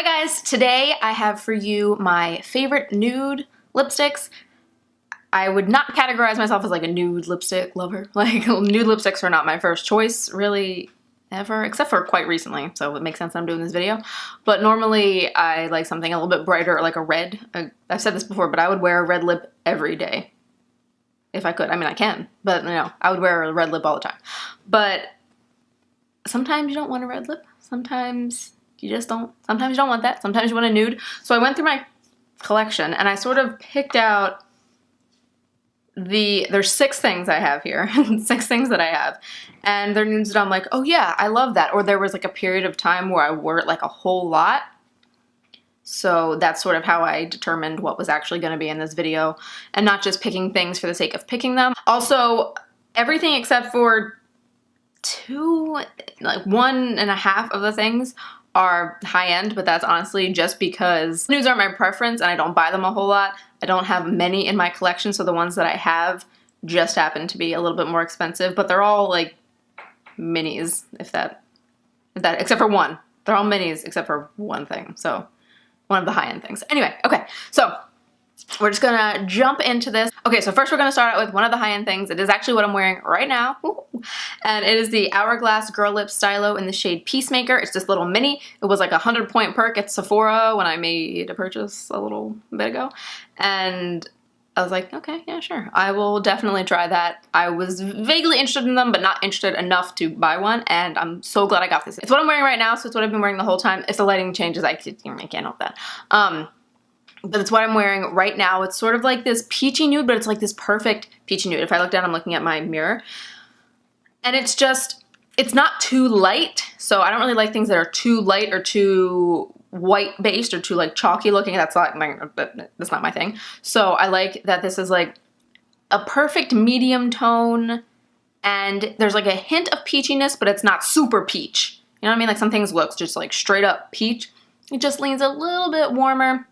Hi guys, today I have for you my favorite nude lipsticks. I would not categorize myself as like a nude lipstick lover. Like nude lipsticks are not my first choice really ever, except for quite recently, so it makes sense that I'm doing this video. But normally I like something a little bit brighter, like a red. I've said this before, but I would wear a red lip every day. If I could. I mean, I can, but you know, I would wear a red lip all the time. But sometimes you don't want a red lip. Sometimes you just don't. Sometimes you don't want that. Sometimes you want a nude. So I went through my collection and I sort of picked out there's 6 things I have here. 6 things that I have. And they're nudes that I'm like, oh yeah, I love that. Or there was like a period of time where I wore it like a whole lot. So that's sort of how I determined what was actually going to be in this video and not just picking things for the sake of picking them. Also, everything except for 1.5 of the things are high-end, but that's honestly just because nudes aren't my preference and I don't buy them a whole lot. I don't have many in my collection, so the ones that I have just happen to be a little bit more expensive, but they're all like minis, if that, except for one. They're all minis except for one thing, so one of the high-end things. Anyway, okay, so we're just gonna jump into this. Okay, so first we're gonna start out with one of the high-end things. It is actually what I'm wearing right now. Ooh. And it is the Hourglass Girl Lip Stylo in the shade Peacemaker. It's this little mini. It was like a 100-point perk at Sephora when I made a purchase a little bit ago. And I was like, okay, yeah, sure. I will definitely try that. I was vaguely interested in them, but not interested enough to buy one, and I'm so glad I got this. It's what I'm wearing right now, so it's what I've been wearing the whole time. If the lighting changes, I can't help that. But it's what I'm wearing right now. It's sort of like this peachy nude, but it's like this perfect peachy nude. If I look down, I'm looking at my mirror. And it's just, it's not too light. So I don't really like things that are too light or too white based or too like chalky looking. That's not my thing. So I like that this is like a perfect medium tone. And there's like a hint of peachiness, but it's not super peach. You know what I mean? Like some things look just like straight up peach. It just leans a little bit warmer.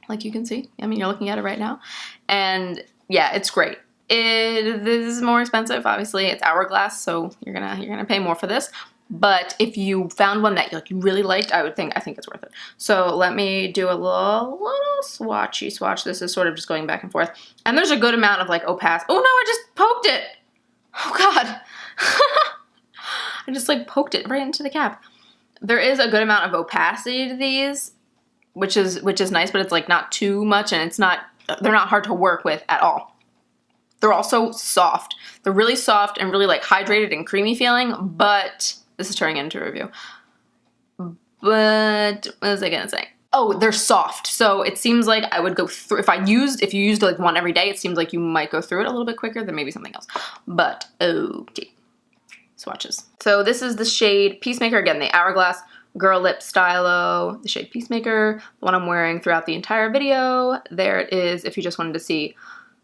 Like you can see, I mean, you're looking at it right now. And yeah, it's great. This is more expensive, obviously. It's Hourglass, so you're gonna pay more for this. But if you found one that you really liked, I think it's worth it. So let me do a little swatchy swatch. This is sort of just going back and forth. And there's a good amount of like opacity. Oh no, I just poked it. Oh God. I just like poked it right into the cap. There is a good amount of opacity to these, which is nice, but it's like not too much, and they're not hard to work with at all. They're also soft. They're really soft and really like hydrated and creamy feeling, but this is turning into a review. But what was I gonna say? Oh, they're soft. So it seems like I would go through, if you used like one every day, it seems like you might go through it a little bit quicker than maybe something else. But okay, swatches. So this is the shade Peacemaker, again, the Hourglass Girl Lip Stylo, the shade Peacemaker, the one I'm wearing throughout the entire video. There it is if you just wanted to see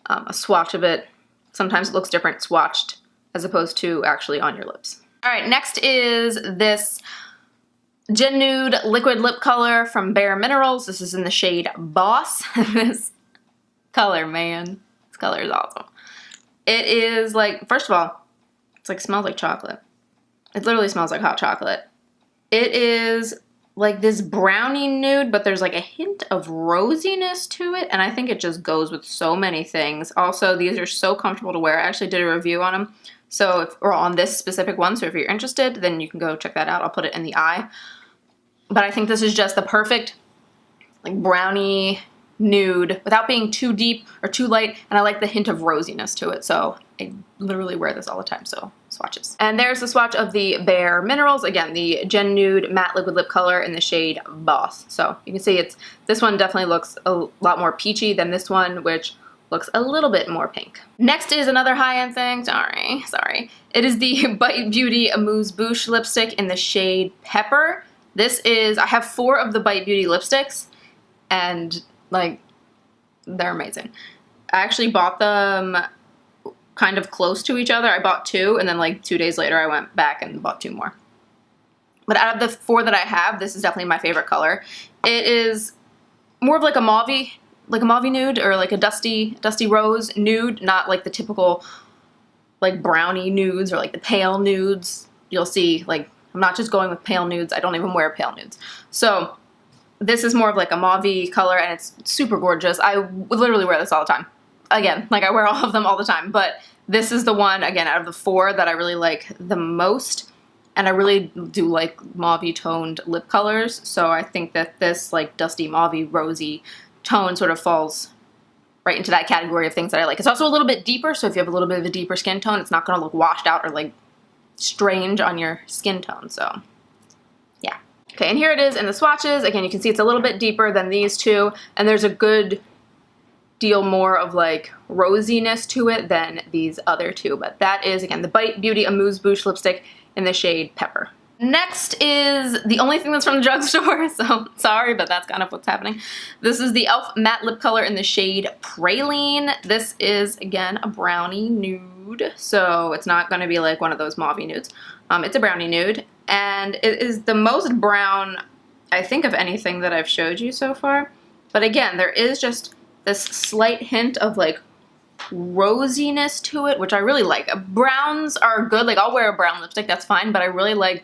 a swatch of it. Sometimes it looks different swatched as opposed to actually on your lips. All right, next is this Gen Nude liquid lip color from BareMinerals. This is in the shade Boss. This color, man, this color is awesome. It is like, first of all, it's like smells like chocolate. It literally smells like hot chocolate. It is like this brownie nude, but there's like a hint of rosiness to it, and I think it just goes with so many things. Also, these are so comfortable to wear. I actually did a review on them, or on this specific one, so if you're interested, then you can go check that out. I'll put it in the eye. But I think this is just the perfect like brownie nude without being too deep or too light, and I like the hint of rosiness to it, so I literally wear this all the time, so swatches. And there's the swatch of the BareMinerals, again, the Gen Nude Matte Liquid Lip Color in the shade Boss. So you can see this one definitely looks a lot more peachy than this one, which looks a little bit more pink. Next is another high-end thing, sorry. It is the Bite Beauty Amuse Bouche lipstick in the shade Pepper. I have 4 of the Bite Beauty lipsticks, and like, they're amazing. I actually bought them kind of close to each other. I bought 2, and then like 2 days later I went back and bought 2 more. But out of the 4 that I have, this is definitely my favorite color. It is more of like a mauve nude, or like a dusty rose nude, not like the typical like brownie nudes or like the pale nudes. You'll see, like, I'm not just going with pale nudes. I don't even wear pale nudes. So This is more of like a mauve-y color, and it's super gorgeous. I would literally wear this all the time. Again, like I wear all of them all the time, but this is the one, again, out of the 4 that I really like the most. And I really do like mauve-y toned lip colors, so I think that this like dusty mauve-y rosy tone sort of falls right into that category of things that I like. It's also a little bit deeper, so if you have a little bit of a deeper skin tone, it's not going to look washed out or like strange on your skin tone, so yeah. Okay, and here it is in the swatches. Again, you can see it's a little bit deeper than these two, and there's a good deal more of like rosiness to it than these other two, but that is, again, the Bite Beauty Amuse Bouche lipstick in the shade Pepper. Next is the only thing that's from the drugstore, so sorry, but that's kind of what's happening. This is the e.l.f. matte lip color in the shade Praline. This is, again, a brownie nude, so it's not going to be like one of those mauve-y nudes. It's a brownie nude, and it is the most brown, I think, of anything that I've showed you so far. But again, there is just this slight hint of like rosiness to it, which I really like. Browns are good, like I'll wear a brown lipstick, that's fine, but I really like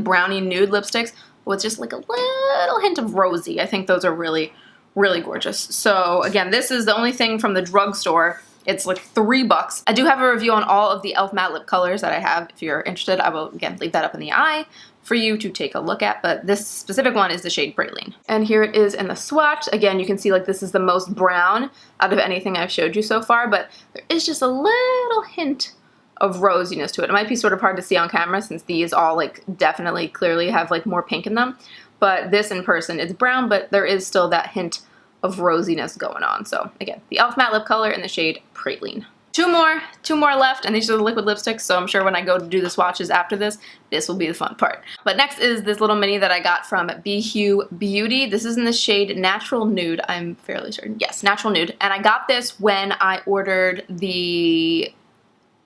brownie nude lipsticks with just like a little hint of rosy. I think those are really, really gorgeous. So again, this is the only thing from the drugstore. It's like $3. I do have a review on all of the e.l.f. matte lip colors that I have. If you're interested, I will, again, leave that up in the eye for you to take a look at, but this specific one is the shade Praline. And here it is in the swatch. Again, you can see like this is the most brown out of anything I've showed you so far, but there is just a little hint of rosiness to it. It might be sort of hard to see on camera since these all like definitely clearly have like more pink in them, but this in person it's brown, but there is still that hint of rosiness going on. So again, the e.l.f. matte lip color in the shade Praline. Two more left, and these are the liquid lipsticks, so I'm sure when I go to do the swatches after this, this will be the fun part. But next is this little mini that I got from B-hue Beauty. This is in the shade Natural Nude, I'm fairly certain. Yes, Natural Nude. And I got this when I ordered the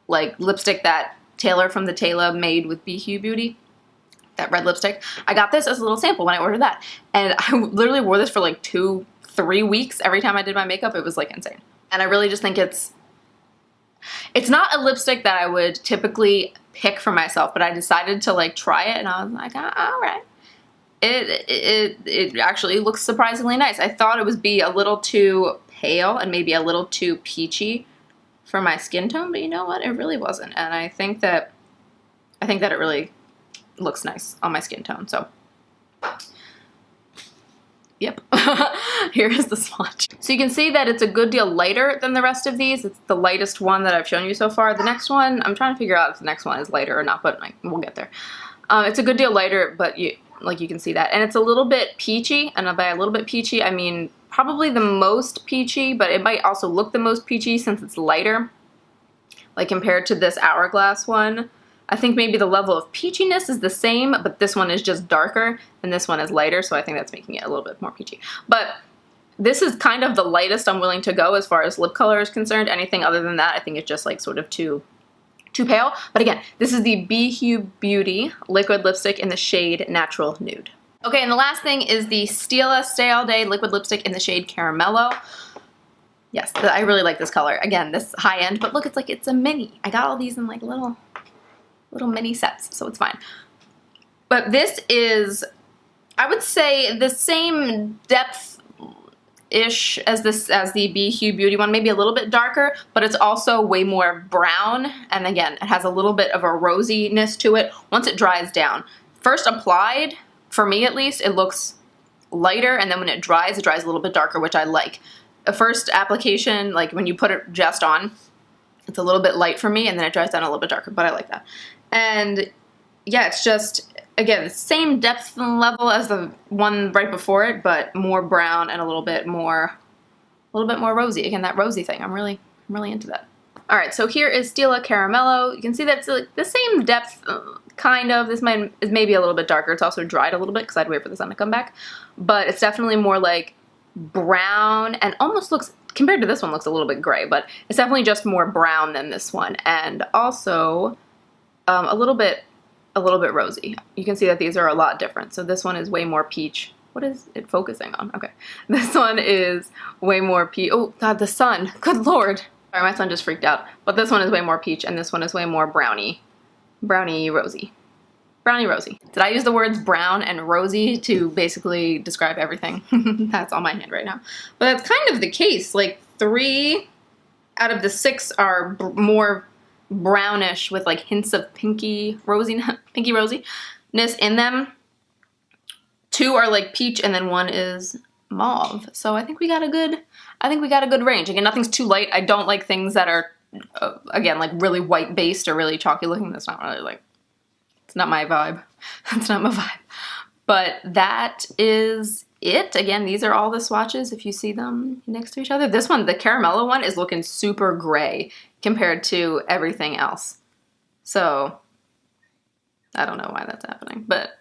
like lipstick that Taylor from the thataylaa made with B-hue Beauty. That red lipstick. I got this as a little sample when I ordered that. And I literally wore this for like 2-3 weeks every time I did my makeup. It was like insane. And I really just think it's not a lipstick that I would typically pick for myself, but I decided to like try it, and I was like, all right. It actually looks surprisingly nice. I thought it would be a little too pale and maybe a little too peachy for my skin tone, but you know what? It really wasn't, and I think that it really looks nice on my skin tone. So yep. Here is the swatch. So you can see that it's a good deal lighter than the rest of these. It's the lightest one that I've shown you so far. The next one, I'm trying to figure out if the next one is lighter or not, but we'll get there. It's a good deal lighter, but you can see that. And it's a little bit peachy, and by a little bit peachy, I mean probably the most peachy, but it might also look the most peachy since it's lighter. Like compared to this Hourglass one. I think maybe the level of peachiness is the same, but this one is just darker and this one is lighter, so I think that's making it a little bit more peachy. But this is kind of the lightest I'm willing to go as far as lip color is concerned. Anything other than that, I think it's just like sort of too pale. But again, this is the B-hue Beauty liquid lipstick in the shade Natural Nude. Okay, and the last thing is the Stila Stay All Day liquid lipstick in the shade Caramello. Yes, I really like this color. Again, this high end, but look, it's a mini. I got all these in like little mini sets, so it's fine. But this is, I would say, the same depth-ish as the B-hue Beauty one, maybe a little bit darker, but it's also way more brown, and again, it has a little bit of a rosiness to it once it dries down. First applied, for me at least, it looks lighter, and then when it dries a little bit darker, which I like. The first application, like when you put it just on, it's a little bit light for me, and then it dries down a little bit darker, but I like that. And yeah, it's just, again, the same depth level as the one right before it, but more brown and a little bit more rosy. Again, that rosy thing, I'm really into that. All right, so here is Stila Caramello. You can see that's like the same depth, kind of. This is maybe a little bit darker. It's also dried a little bit because I had to wait for the sun to come back, but it's definitely more like brown and almost looks, compared to this one, looks a little bit gray, but it's definitely just more brown than this one, and also a little bit rosy. You can see that these are a lot different. So this one is way more peach. What is it focusing on? Okay. This one is way more peach. Oh God, the sun. Good Lord. Sorry, my son just freaked out. But this one is way more peach, and this one is way more brownie rosy. brownie rosy. Did I use the words brown and rosy to basically describe everything that's on my hand right now? But that's kind of the case. Like 3 out of the 6 are more brownish with like hints of pinky rosiness in them. 2 are like peach and then 1 is mauve. So I think we got a good range. Again, nothing's too light. I don't like things that are again like really white based or really chalky looking. That's not really like, it's not my vibe. That's not my vibe. But that is it. Again, these are all the swatches if you see them next to each other. This one, the Caramello one, is looking super gray compared to everything else. So I don't know why that's happening, but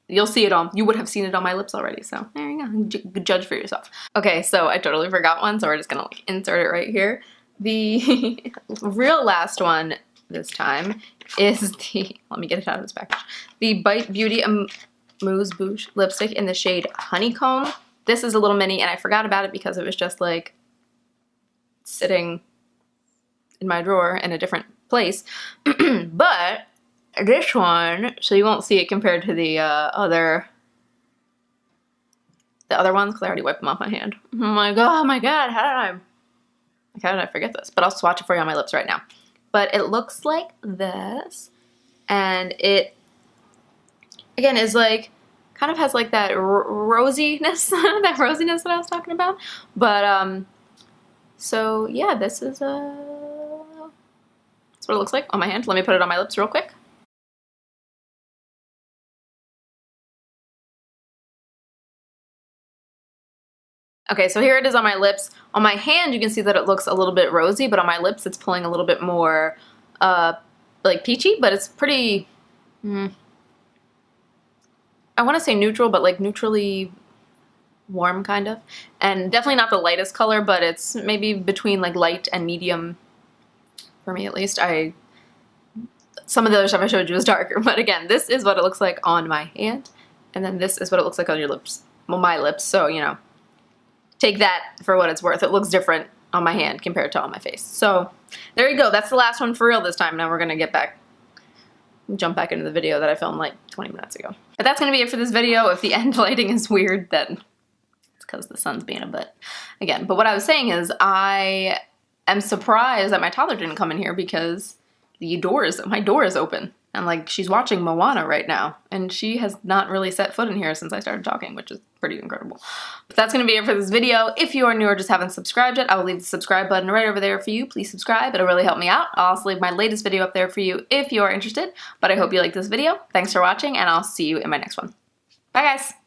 you'll see it on, you would have seen it on my lips already. So there you go, judge for yourself. Okay, so I totally forgot one, so we're just gonna like insert it right here. The real last one this time is the, let me get it out of this package, the Bite Beauty Amuse Bouche lipstick in the shade Honeycomb. This is a little mini and I forgot about it because it was just like sitting in my drawer in a different place. But this one, so you won't see it compared to the other ones because I already wiped them off my hand. Oh my god, how did I forget this? But I'll swatch it for you on my lips right now. But it looks like this, and it again is like kind of has like that rosiness, that rosiness that I was talking about. But so yeah, this is that's what it looks like on my hand. Let me put it on my lips real quick. Okay, so here it is on my lips. On my hand, you can see that it looks a little bit rosy, but on my lips, it's pulling a little bit more like peachy, but it's pretty, I want to say neutral, but like neutrally warm kind of. And definitely not the lightest color, but it's maybe between like light and medium for me at least. Some of the other stuff I showed you was darker, but again, this is what it looks like on my hand. And then this is what it looks like on your lips, well, my lips, so you know. Take that for what it's worth. It looks different on my hand compared to on my face. So there you go. That's the last one for real this time. Now we're going to jump back into the video that I filmed like 20 minutes ago. But that's going to be it for this video. If the end lighting is weird, then it's because the sun's being a butt again. But what I was saying is I am surprised that my toddler didn't come in here because my door is open. And like she's watching Moana right now, and she has not really set foot in here since I started talking, which is pretty incredible. But that's going to be it for this video. If you are new or just haven't subscribed yet, I will leave the subscribe button right over there for you. Please subscribe. It'll really help me out. I'll also leave my latest video up there for you if you are interested. But I hope you like this video. Thanks for watching, and I'll see you in my next one. Bye, guys.